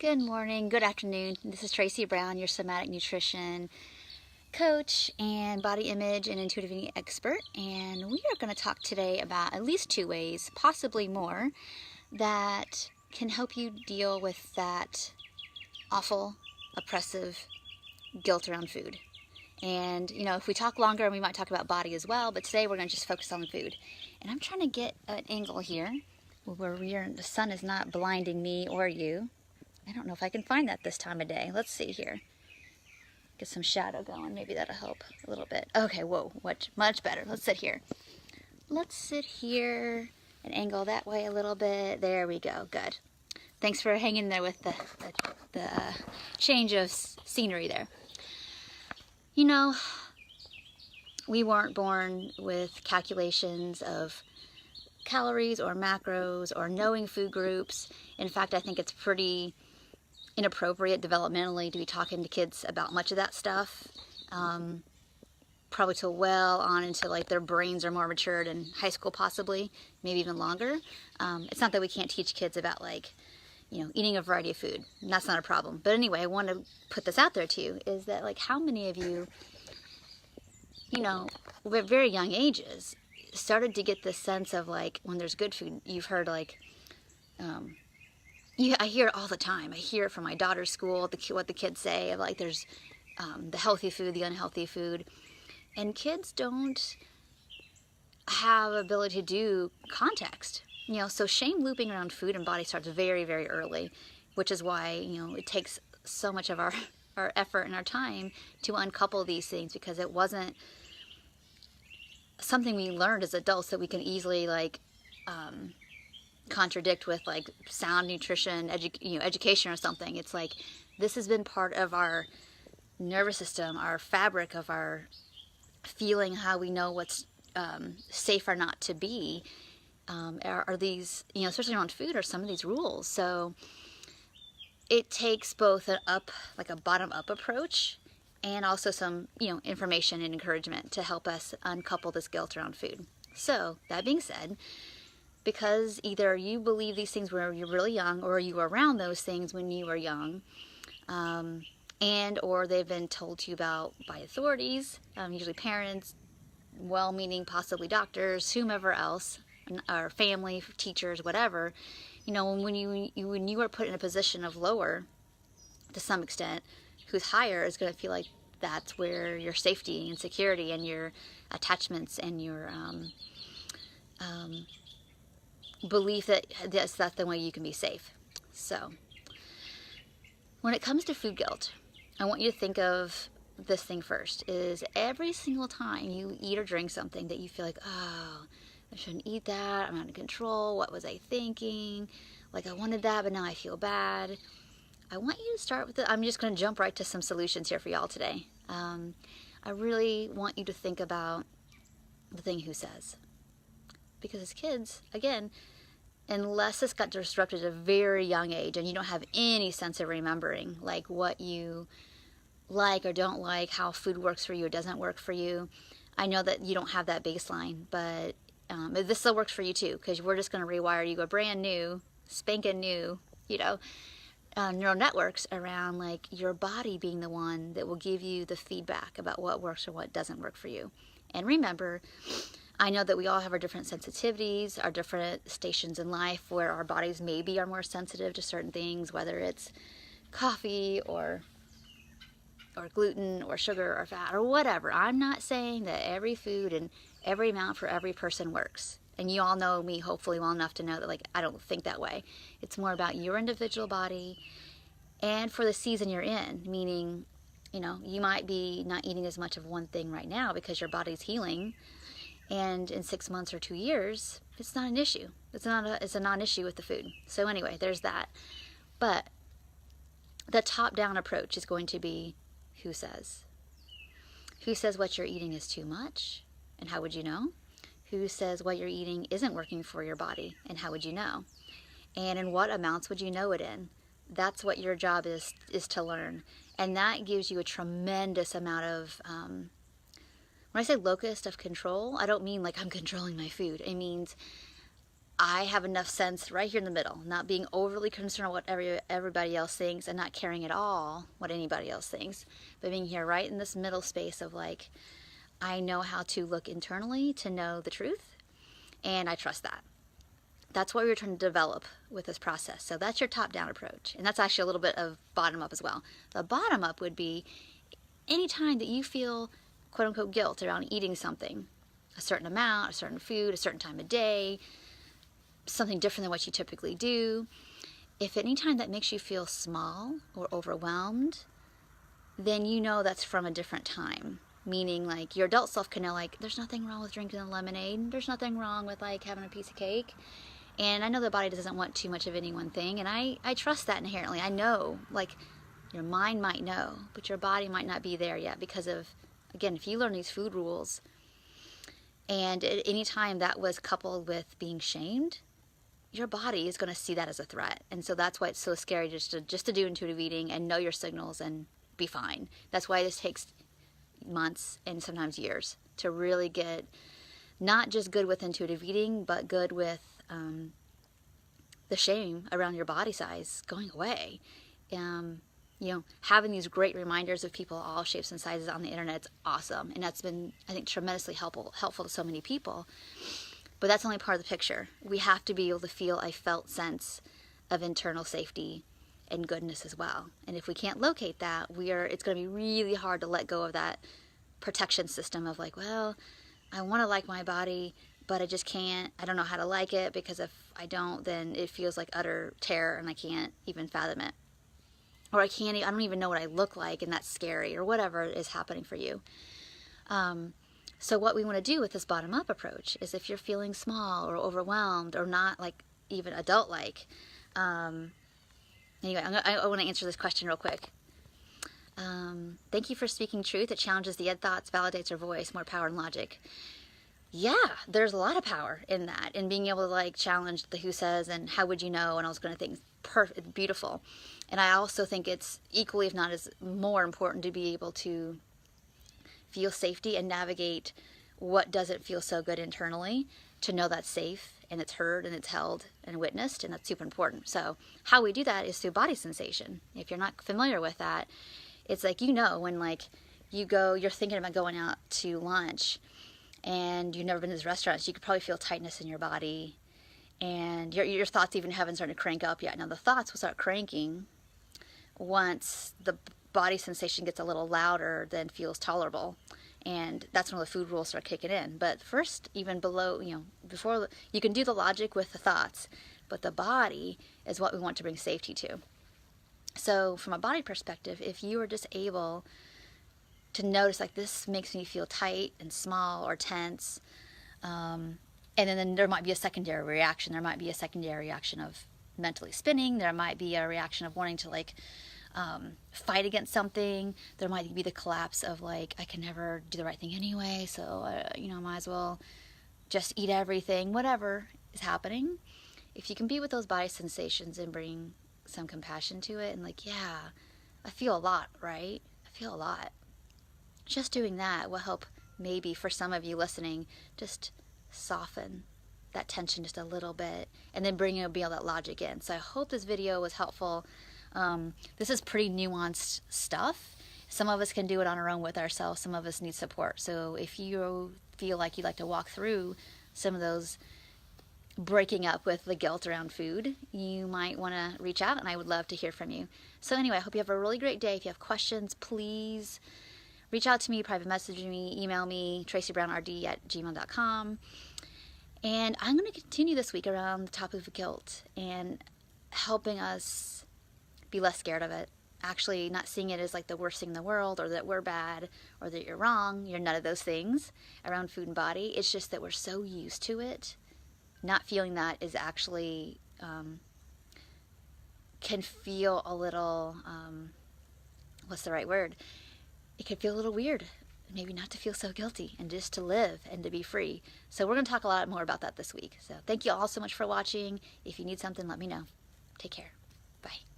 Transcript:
Good morning, good afternoon. This is Tracy Brown, your somatic nutrition coach and body image and intuitive eating expert. And we are going to talk today about at least 2 ways, possibly more, that can help you deal with that awful, oppressive guilt around food. And, if we talk longer, we might talk about body as well, but today we're going to just focus on food. And I'm trying to get an angle here where the sun is not blinding me or you. I don't know if I can find that this time of day. Let's see here. Get some shadow going. Maybe that'll help a little bit. Okay, whoa, much better. Let's sit here. Let's sit here and angle that way a little bit. There we go. Good. Thanks for hanging there with the change of scenery there. We weren't born with calculations of calories or macros or knowing food groups. In fact, I think it's pretty inappropriate developmentally to be talking to kids about much of that stuff, probably till well on into like their brains are more matured in high school, possibly, maybe even longer. It's not that we can't teach kids about eating a variety of food. That's not a problem. But anyway, I want to put this out there to you, is that how many of you, at very young ages, started to get this sense of when there's good food, you've heard I hear it all the time. I hear it from my daughter's school, what the kids say of there's the healthy food, the unhealthy food. And kids don't have ability to do context. So shame looping around food and body starts very, very early, which is why, it takes so much of our effort and our time to uncouple these things, because it wasn't something we learned as adults that we can easily contradict with sound nutrition education or something. It's this has been part of our nervous system, our fabric of our feeling, how we know what's safe or not to be, are these, especially around food, are some of these rules. So it takes both a bottom-up approach and also some information and encouragement to help us uncouple this guilt around food. So that being said, because either you believe these things when you're really young, or you were around those things when you were young, and or they've been told to you about by authorities, usually parents, well-meaning, possibly doctors, whomever else, or family, teachers, whatever. When you are put in a position of lower, to some extent, who's higher is going to feel like that's where your safety and security and your attachments and your belief that that's the way you can be safe. So when it comes to food guilt, I want you to think of this thing first, is every single time you eat or drink something that you feel oh, I shouldn't eat that, I'm out of control, what was I thinking, I wanted that but now I feel bad. I want you to start with I'm just going to jump right to some solutions here for y'all today. I really want you to think about the thing who says. Because as kids, again, unless this got disrupted at a very young age and you don't have any sense of remembering what you like or don't like, how food works for you or doesn't work for you, I know that you don't have that baseline, but this still works for you too, because we're just going to rewire you a brand new, spanking new, neural networks around your body being the one that will give you the feedback about what works or what doesn't work for you. And remember, I know that we all have our different sensitivities, our different stations in life where our bodies maybe are more sensitive to certain things, whether it's coffee or gluten or sugar or fat or whatever. I'm not saying that every food and every amount for every person works. And you all know me hopefully well enough to know that I don't think that way. It's more about your individual body and for the season you're in, meaning, you might be not eating as much of one thing right now because your body's healing. And in 6 months or 2 years, it's not an issue. It's a non-issue with the food. So anyway, there's that. But the top-down approach is going to be who says. Who says what you're eating is too much? And how would you know? Who says what you're eating isn't working for your body? And how would you know? And in what amounts would you know it in? That's what your job is to learn. And that gives you a tremendous amount of when I say locus of control, I don't mean I'm controlling my food. It means I have enough sense right here in the middle, not being overly concerned with what everybody else thinks and not caring at all what anybody else thinks, but being here right in this middle space of like, I know how to look internally to know the truth, and I trust that. That's what we were trying to develop with this process. So that's your top-down approach, and that's actually a little bit of bottom-up as well. The bottom-up would be anytime that you feel quote-unquote guilt around eating something, a certain amount, a certain food, a certain time of day, something different than what you typically do. If at any time that makes you feel small or overwhelmed, then you know that's from a different time. Meaning like your adult self can know like, there's nothing wrong with drinking a lemonade. There's nothing wrong with like having a piece of cake. And I know the body doesn't want too much of any one thing. And I trust that inherently. I know, like your mind might know, but your body might not be there yet because of, again, if you learn these food rules and at any time that was coupled with being shamed, your body is going to see that as a threat. And so that's why it's so scary just to do intuitive eating and know your signals and be fine. That's why this takes months and sometimes years to really get not just good with intuitive eating, but good with the shame around your body size going away. Having these great reminders of people all shapes and sizes on the internet, it's awesome. And that's been, I think, tremendously helpful to so many people. But that's only part of the picture. We have to be able to feel a felt sense of internal safety and goodness as well. And if we can't locate that, it's going to be really hard to let go of that protection system of like, well, I want to like my body, but I just can't. I don't know how to like it because if I don't, then it feels like utter terror and I can't even fathom it. Or I don't even know what I look like and that's scary or whatever is happening for you. So what we want to do with this bottom-up approach is if you're feeling small or overwhelmed or not like even adult-like. Anyway, I want to answer this question real quick. Thank you for speaking truth. It challenges the id thoughts, validates our voice, more power and logic. Yeah, there's a lot of power in that, in being able to like challenge the who says and how would you know and all those kind of things. Perfect, beautiful. And I also think it's equally, if not as more important, to be able to feel safety and navigate what doesn't feel so good internally, to know that's safe and it's heard and it's held and witnessed, and that's super important. So how we do that is through body sensation. If you're not familiar with that, it's like, when like you're thinking about going out to lunch and you've never been to this restaurant, so you could probably feel tightness in your body and your thoughts even haven't started to crank up yet. Now the thoughts will start cranking once the body sensation gets a little louder than feels tolerable, and that's when the food rules start kicking in. But first, even below, before, you can do the logic with the thoughts, but the body is what we want to bring safety to. So from a body perspective, if you are just able to notice like, this makes me feel tight and small or tense, and then there might be a secondary reaction. There might be a secondary reaction of mentally spinning. There might be a reaction of wanting to like fight against something. There might be the collapse of like, I can never do the right thing anyway, so might as well just eat everything. Whatever is happening, if you can be with those body sensations and bring some compassion to it and like, yeah, I feel a lot, right? I feel a lot. Just doing that will help, maybe for some of you listening, just soften that tension just a little bit and then bring all that logic in. So I hope this video was helpful. This is pretty nuanced stuff. Some of us can do it on our own with ourselves. Some of us need support. So if you feel like you'd like to walk through some of those breaking up with the guilt around food, you might want to reach out and I would love to hear from you. So anyway, I hope you have a really great day. If you have questions, please reach out to me, private message me, email me, tracybrownrd@gmail.com. And I'm going to continue this week around the topic of guilt and helping us be less scared of it. Actually not seeing it as like the worst thing in the world, or that we're bad, or that you're wrong. You're none of those things around food and body. It's just that we're so used to it. Not feeling that is actually can feel a little, what's the right word? It could feel a little weird. Maybe not to feel so guilty and just to live and to be free. So we're going to talk a lot more about that this week. So thank you all so much for watching. If you need something, let me know. Take care. Bye.